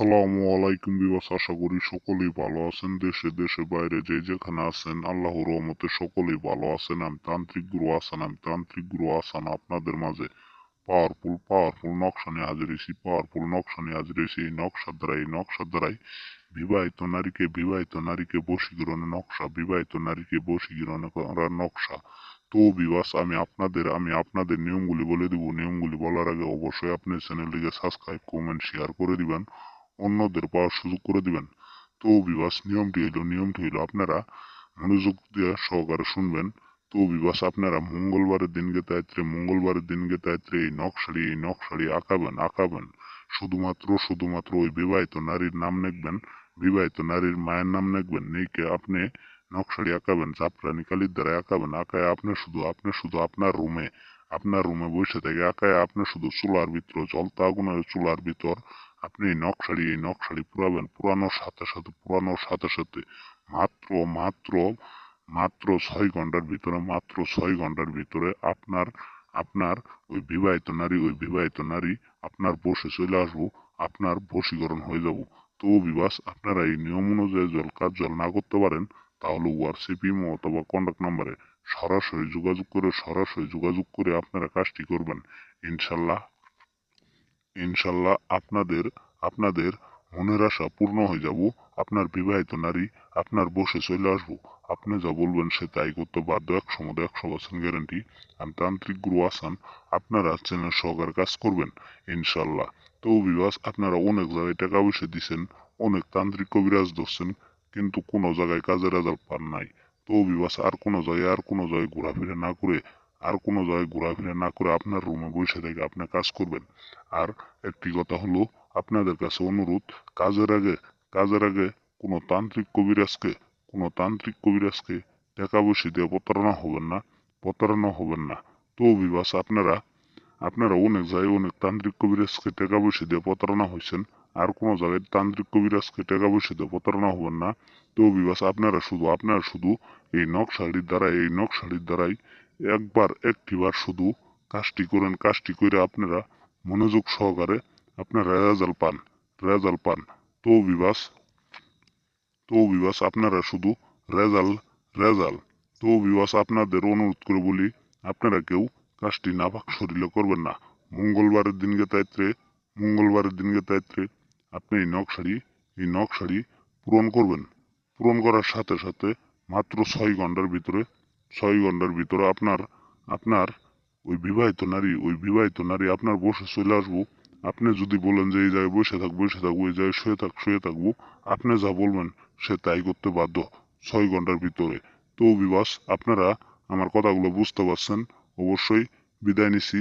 আসসালামু আলাইকুম বিবাস, আশা করি সকলেই ভালো আছেন। দেশে দেশে বাইরে যে যেখানে আছেন আল্লাহর রহমতে সকলেই ভালো আছেন। আমি তান্ত্রিক গুরু আসান আপনাদের মাঝে পাওয়ারফুল নকশা নিয়ে হাজির হয়েছি। এই নকশার দ্বারাই বিবাহিত নারীকে বশীকরণের নকশা, বিবাহিত নারীকে বশীকরণ করার নকশা। তো বিবাস, আমি আপনাদের নিয়মগুলি বলে দিব। নিয়মগুলি বলার আগে অবশ্যই আপনি চ্যানেলটিকে সাবস্ক্রাইব, কমেন্ট, শেয়ার করে দিবেন, অন্যদের পাওয়ার সুযোগ করে দিবেন। তো বিবাস, নিয়মটি হইল আপনারা মনোযোগ দিয়ে সহকারে শুনবেন। তো বিবাস, আপনারা মঙ্গলবারের দিনকে তাইত্রে এই নকশাড়ি আঁকাবেন। শুধুমাত্র ওই বিবাহিত নারীর নাম লিখবেন, বিবাহিত নারীর মায়ের নাম লিখবেন। নেইকে আপনি নকশাড়ি আঁকাবেন, জাফরানি কালির দ্বারা আঁকাবেন। আঁকায় আপনি শুধু আপনার রুমে বসে থেকে আঁকায় আপনি শুধু চুলার ভিতর, জ্বলতা আগুনের চুলার ভিতর আপনি এই নকশাড়ি পুরানোর সাথে সাথে মাত্র মাত্র মাত্র 6 ঘন্টার ভিতরে আপনার আপনার ওই বিবাহিত নারী আপনার বসে চলে আসবো, আপনার বশীকরণ হয়ে যাব। তো বিবাস, আপনারা এই নিয়ম অনুযায়ী কাজ না করতে পারেন তাহলে হোয়াটসঅ্যাপ, ইমো অথবা কন্ট্যাক্ট নাম্বারে সরাসরি যোগাযোগ করে আপনারা কাজটি করবেন। ইনশাল্লাহ ইনশাল্লাহ আপনাদের মনের আশা পূর্ণ হয়ে যাব। আপনার বিবাহিত নারী আপনার বসে চলে আসবো। আপনি যা বলবেন সে তাই করতে বাধ্য, 100% গ্যারান্টি। আমি তান্ত্রিক গুরু আসান, আপনারা চ্যানেল সহকারে কাজ করবেন ইনশাল্লাহ। তো বিবাস, আপনারা অনেক জায়গায় টাকা পয়সা দিচ্ছেন, অনেক তান্ত্রিক কবিরাজ ধরছেন, কিন্তু কোনো জায়গায় কাজের রেজাল্ট পান নাই। তো বিবাস, আর কোনো জায়গায় ঘোরাফেরা না করে আপনার রুমে বসে থেকে আপনি কাজ করবেন। আর একটি কথা হলো, আপনাদের কাছে অনুরোধ, কাজের আগে কোনো তান্ত্রিক কবিরাজকে টাকা পয়সা দিয়ে প্রতারণা হবেন না। তো বিবাস, আপনারা অনেক জায়গায় অনেক তান্ত্রিক কবিরাজকে টাকা পয়সা দিয়ে প্রতারণা হয়েছেন। আর কোনো জায়গায় তান্ত্রিক কবিরাজকে টাকা পয়সা দিয়ে প্রতারণা হবেন না। তো বিবাস, আপনারা শুধু এই নকশাটির দ্বারাই একটিবার শুধু কাজটি করে আপনারা মনোযোগ সহকারে আপনারা রেজাল্ট পান। তো বিবাস আপনারা শুধু রেজাল্ট রেজাল্ট তো বিবাস, আপনাদের অনুরোধ করে বলি, আপনারা কেউ কাজটি নাপাক শরীরে করবেন না। মঙ্গলবারের দিনকে তাইত্রে আপনি এই নকশাড়ি পূরণ করবেন। পূরণ করার সাথে সাথে মাত্র 6 ঘন্টার ভিতরে আপনার ওই বিবাহিত নারী আপনার বসে চলে আসবো। আপনি যদি বলেন যে এই জায়গায় বসে থাকবো, এই জায়গায় শুয়ে থাকবো, আপনি যা বলবেন সে তাই করতে বাধ্য 6 ঘন্টার ভিতরে। তো বিবাস, আপনারা আমার কথাগুলো বুঝতে পারছেন। অবশ্যই বিদায় নিছি।